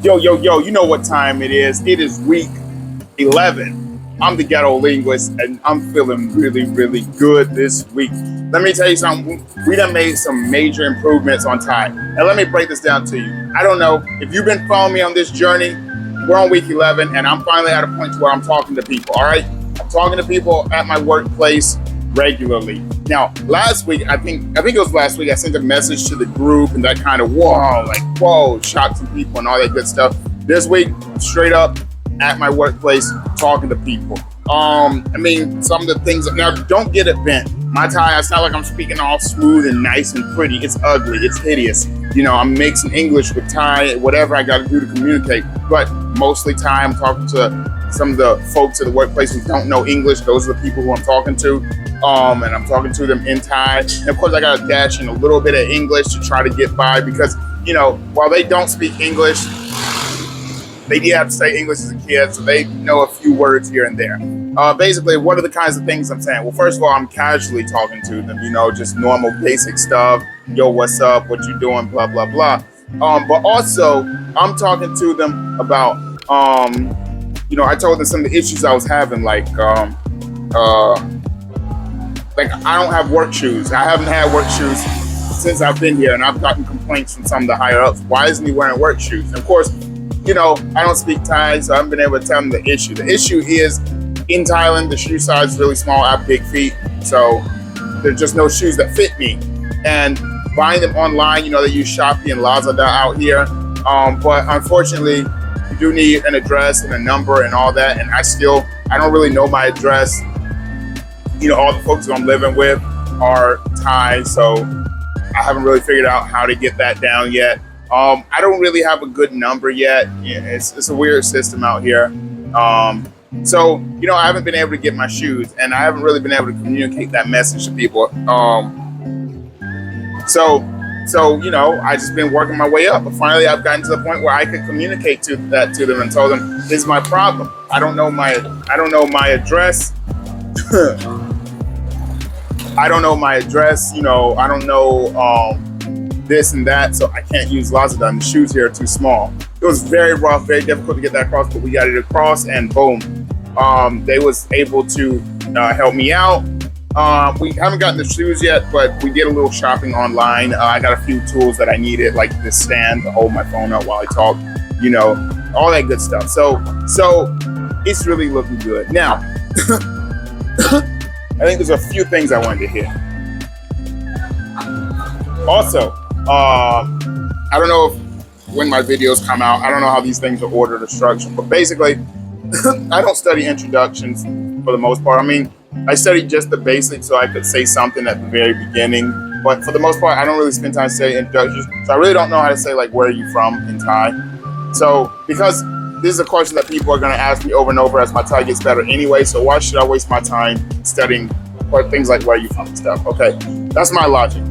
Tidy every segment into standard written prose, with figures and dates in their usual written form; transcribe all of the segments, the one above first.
Yo, yo, yo, you know what time it is. It is week 11. I'm the ghetto linguist, and I'm feeling really, really good this week. Let me tell you something. We done made some major improvements on time. And let me break this down to you. I don't know if you've been following me on this journey. We're on week 11, and I'm finally at a point where I'm talking to people, all right? I'm talking to people at my workplace regularly. Now, last week, I think it was last week, I sent a message to the group and that kind of whoa, shocked some people and all that good stuff. This week, straight up at my workplace, talking to people. Some of the things, now don't get it bent. My Thai, it's not like I'm speaking all smooth and nice and pretty. It's ugly, it's hideous. I'm mixing English with Thai, whatever I gotta do to communicate. But mostly Thai, I'm talking to some of the folks at the workplace who don't know English. Those are the people who I'm talking to. And I'm talking to them in Thai. And of course, I got to dash in a little bit of English to try to get by because, while they don't speak English, they did have to say English as a kid, so they know a few words here and there. Basically, what are the kinds of things I'm saying? Well, first of all, I'm casually talking to them, just normal basic stuff. Yo, what's up? What you doing? Blah, blah, blah. But also, I'm talking to them about, I told them some of the issues I was having, like I don't have work shoes. I haven't had work shoes since I've been here, and I've gotten complaints from some of the higher ups. Why isn't he wearing work shoes? And of course, I don't speak Thai, so I haven't been able to tell them the issue. The issue is, in Thailand, the shoe size is really small. I have big feet, so there's just no shoes that fit me. And buying them online, they use Shopee and Lazada out here. But unfortunately, you do need an address and a number and all that. And I don't really know my address. All the folks that I'm living with are Thai, so I haven't really figured out how to get that down yet. I don't really have a good number yet. It's a weird system out here. So I haven't been able to get my shoes, and I haven't really been able to communicate that message to people. So I just been working my way up, but finally I've gotten to the point where I could communicate that to them and tell them, this is my problem. I don't know my address. I don't know my address, I don't know this and that, so I can't use Lazada, and the shoes here are too small. It was very rough, very difficult to get that across, but we got it across, and boom. They was able to help me out. We haven't gotten the shoes yet, but we did a little shopping online. I got a few tools that I needed, like this stand to hold my phone up while I talk, all that good stuff. So it's really looking good. Now, I think there's a few things I wanted to hit. Also, I don't know when my videos come out. I don't know how these things are ordered or structured, but basically, I don't study introductions for the most part. I studied just the basics so I could say something at the very beginning, but for the most part, I don't really spend time studying introductions, so I really don't know how to say, like, where are you from in Thai? So, because this is a question that people are going to ask me over and over as my Thai gets better anyway, so why should I waste my time studying things like where are you from and stuff? Okay, that's my logic.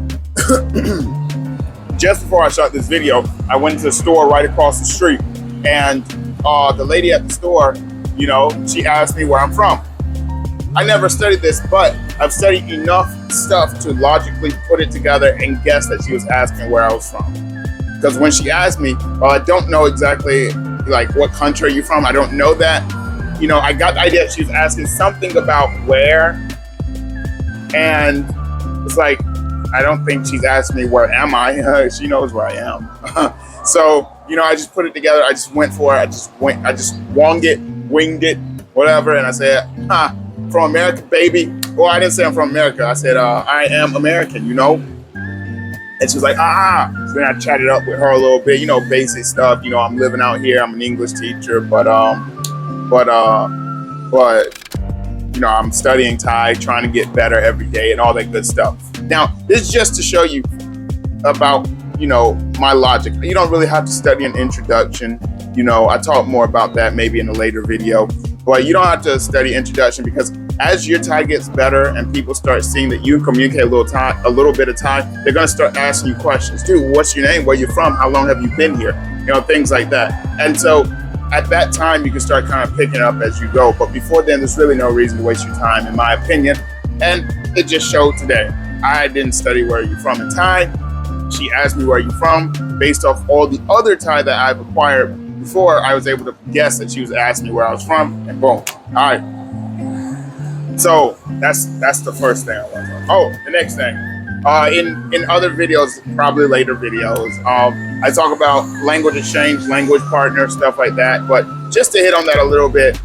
Just before I shot this video, I went to the store right across the street, and the lady at the store, she asked me where I'm from. I never studied this, but I've studied enough stuff to logically put it together and guess that she was asking where I was from. Because when she asked me, I don't know exactly like what country are you from? I don't know that. I got the idea she was asking something about where, and it's like, I don't think she's asking me where am I. She knows where I am. So, I just put it together. I just went for it. I just winged it, whatever. And I said, from America, baby. Well, I didn't say I'm from America. I said, I am American, And she was like, So then I chatted up with her a little bit, basic stuff. I'm living out here. I'm an English teacher, but I'm studying Thai, trying to get better every day and all that good stuff. Now, this is just to show you about, my logic. You don't really have to study an introduction. I talk more about that maybe in a later video, but you don't have to study introduction because as your Thai gets better and people start seeing that you communicate a little bit of Thai, they're going to start asking you questions. Dude, what's your name? Where you from? How long have you been here? Things like that. And so at that time, you can start kind of picking up as you go. But before then, there's really no reason to waste your time, in my opinion. And it just showed today. I didn't study where you're from in Thai. She asked me where you're from based off all the other Thai that I've acquired before, I was able to guess that she was asking me where I was from, and boom. All right. So that's the first thing I want to talk. Oh, the next thing. In other videos, probably later videos, I talk about language exchange, language partner, stuff like that. But just to hit on that a little bit,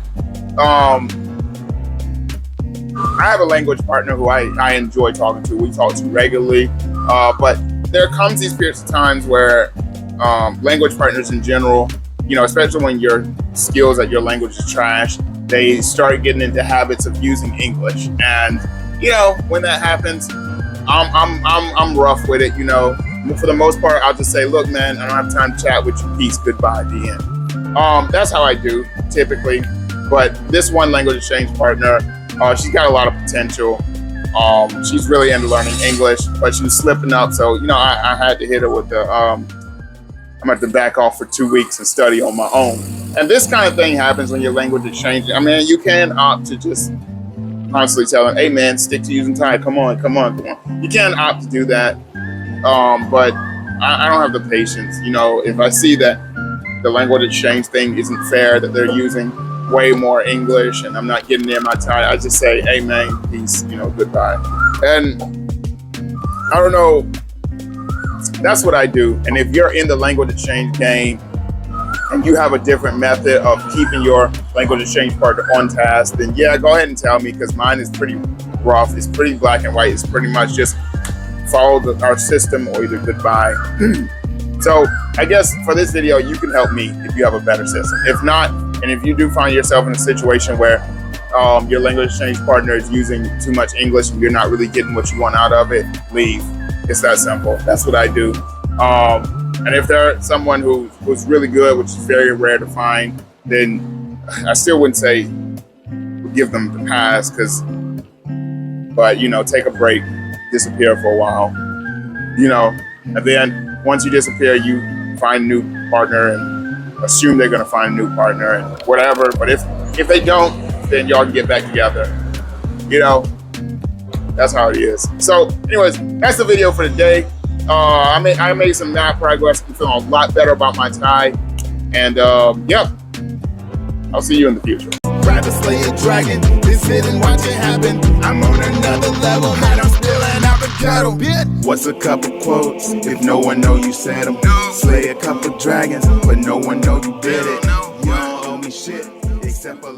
I have a language partner who I enjoy talking to. We talk to regularly, but there comes these periods of times where language partners in general, you know, especially when your skills at your language is trash, they start getting into habits of using English. And you know, when that happens, I'm rough with it. You know, for the most part, I'll just say, look, man, I don't have time to chat with you. Peace, goodbye, the end. That's how I do typically. But this one language exchange partner, she's got a lot of potential. She's really into learning English, but she was slipping up. So, you know, I had to hit her with the, I'm gonna have to back off for 2 weeks and study on my own. And this kind of thing happens when you're language exchanging. I mean, you can opt to just constantly tell them, hey man, stick to using Thai. Come on. You can opt to do that. But I don't have the patience. You know, if I see that the language exchange thing isn't fair, that they're using way more English and I'm not getting near my Thai, I just say, hey man, peace, you know, goodbye. And I don't know, that's what I do. And if you're in the language exchange game and you have a different method of keeping your language exchange partner on task, then yeah, go ahead and tell me, because mine is pretty rough. It's pretty black and white. It's pretty much just follow our system or either goodbye. So I guess for this video, you can help me if you have a better system. If not, and if you do find yourself in a situation where your language exchange partner is using too much English and you're not really getting what you want out of it, leave. It's that simple. That's what I do. And if there's someone who's really good, which is very rare to find, then I still wouldn't say give them the pass, but you know, take a break, disappear for a while, you know, and then once you disappear, you find a new partner and assume they're going to find a new partner and whatever. But if they don't, then y'all can get back together, you know. That's how it is. So anyways, that's the video for today. I made some mad progress. I'm feeling a lot better about my Thai. And yeah, I'll see you in the future. Rather slay a dragon than sit and watch it happen. I'm on another level, man, I'm spilling out the kettle. What's a couple quotes if no one know you said them? Slay a couple dragons, but no one know you did it. You don't owe me shit except for